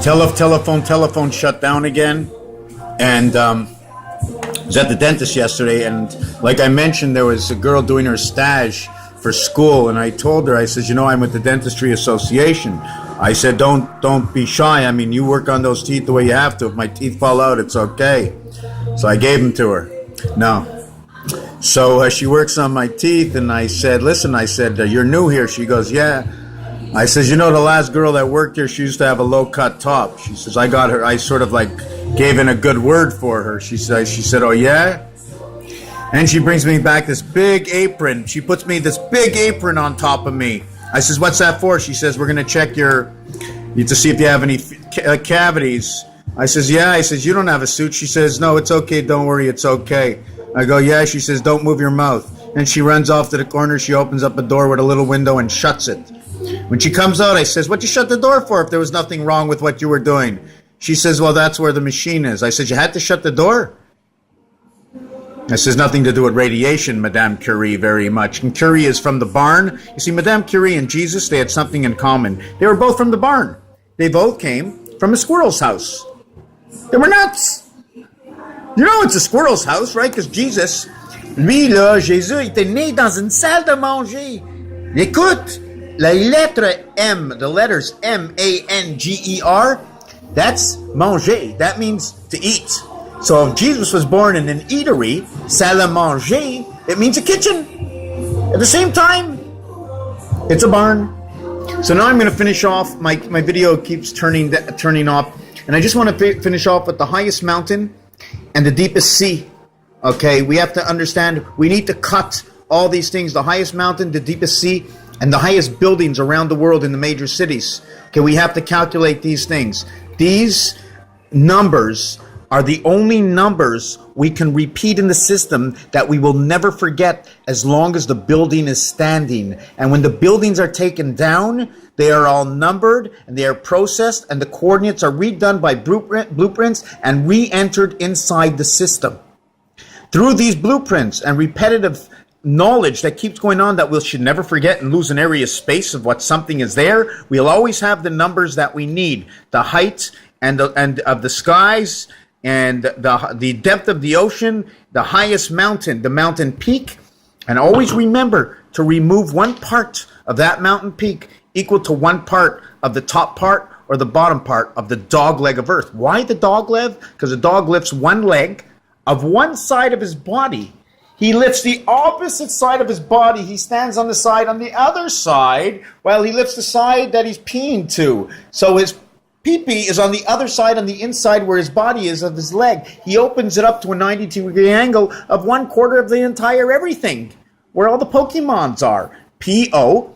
Telephone shut down again. And I was at the dentist yesterday, and like I mentioned, there was a girl doing her stage for school, and I told her, I said, I'm with the Dentistry Association. I said, don't be shy. I mean, you work on those teeth the way you have to. If my teeth fall out, it's okay. So I gave them to her. No. So she works on my teeth, and I said, listen, you're new here. She goes, yeah. I says, the last girl that worked here, she used to have a low-cut top. She says, I sort of like gave in a good word for her. She said, oh, yeah? And she brings me back this big apron. She puts me this big apron on top of me. I says, what's that for? She says, we're going to check to see if you have any cavities. I says, yeah. I says, you don't have a suit. She says, no, it's okay. Don't worry. It's okay. I go, yeah. She says, don't move your mouth. And she runs off to the corner. She opens up a door with a little window and shuts it. When she comes out, I says, what'd you shut the door for if there was nothing wrong with what you were doing? She says, well, that's where the machine is. I said, you had to shut the door? This has nothing to do with radiation, Madame Curie, very much. And Curie is from the barn. You see, Madame Curie and Jesus, they had something in common. They were both from the barn. They both came from a squirrel's house. They were nuts. It's a squirrel's house, right? Because Jesus, lui, là, Jésus, était né dans une salle de manger. Écoute, la lettre M, the letters M-A-N-G-E-R, that's manger. That means to eat. So if Jesus was born in an eatery, salle à manger, it means a kitchen. At the same time, it's a barn. So now I'm going to finish off. My video keeps turning off. And I just want to finish off with the highest mountain and the deepest sea. Okay, we have to understand, we need to cut all these things. The highest mountain, the deepest sea, and the highest buildings around the world in the major cities. Okay, we have to calculate these things. These numbers are the only numbers we can repeat in the system that we will never forget as long as the building is standing. And when the buildings are taken down, they are all numbered and they are processed, and the coordinates are redone by blueprints and re-entered inside the system. Through these blueprints and repetitive knowledge that keeps going on that we should never forget and lose an area of space of what something is there, we'll always have the numbers that we need. The height and of the skies, and the depth of the ocean, the highest mountain, the mountain peak. And always remember to remove one part of that mountain peak equal to one part of the top part or the bottom part of the dog leg of Earth. Why the dog leg? Because the dog lifts one leg of one side of his body. He lifts the opposite side of his body. He stands on the side on the other side while he lifts the side that he's peeing to. So his pee-pee is on the other side, on the inside where his body is of his leg. He opens it up to a 90-degree angle of 1/4 of the entire everything, where all the Pokemons are. P-O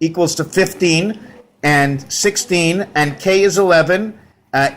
equals to 15, and 16, and K is 11,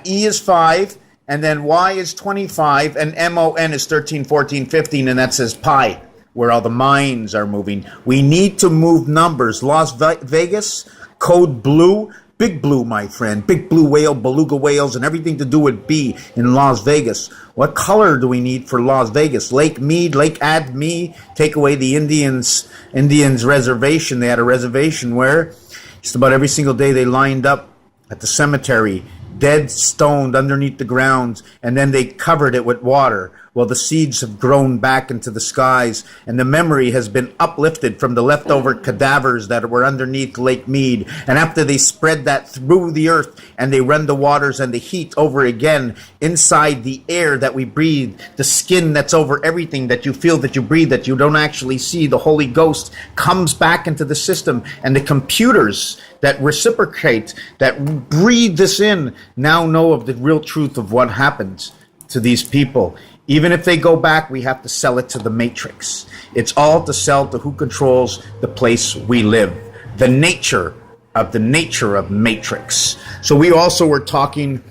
E is 5, and then Y is 25, and M-O-N is 13, 14, 15, and that says pi, where all the minds are moving. We need to move numbers. Las Vegas, code blue, Big Blue, my friend. Big blue whale, beluga whales, and everything to do with B in Las Vegas. What color do we need for Las Vegas? Lake Mead, Lake Ad Me. Take away the Indians reservation. They had a reservation where just about every single day they lined up at the cemetery, dead, stoned underneath the ground, and then they covered it with water. Well, the seeds have grown back into the skies, and the memory has been uplifted from the leftover cadavers that were underneath Lake Mead. And after they spread that through the earth, and they run the waters and the heat over again inside the air that we breathe, the skin that's over everything that you feel that you breathe, that you don't actually see, the Holy Ghost comes back into the system, and the computers that reciprocate, that breathe this in, now know of the real truth of what happened to these people. Even if they go back, we have to sell it to the Matrix. It's all to sell to who controls the place we live. The nature of Matrix. So we also were talking,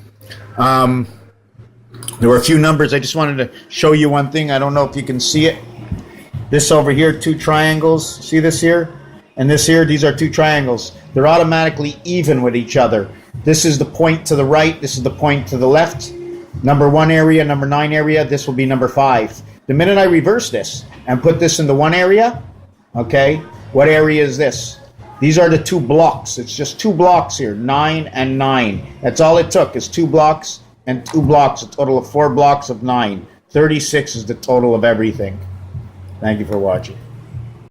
there were a few numbers. I just wanted to show you one thing. I don't know if you can see it. This over here, 2 triangles. See this here? And this here, these are 2 triangles. They're automatically even with each other. This is the point to the right. This is the point to the left. Number 1 area, number 9 area, this will be number 5. The minute I reverse this and put this in the 1 area, okay, what area is this? These are the 2 blocks. It's just 2 blocks here, 9 and 9. That's all it took, is 2 blocks and 2 blocks, a total of 4 blocks of 9. 36 is the total of everything. Thank you for watching.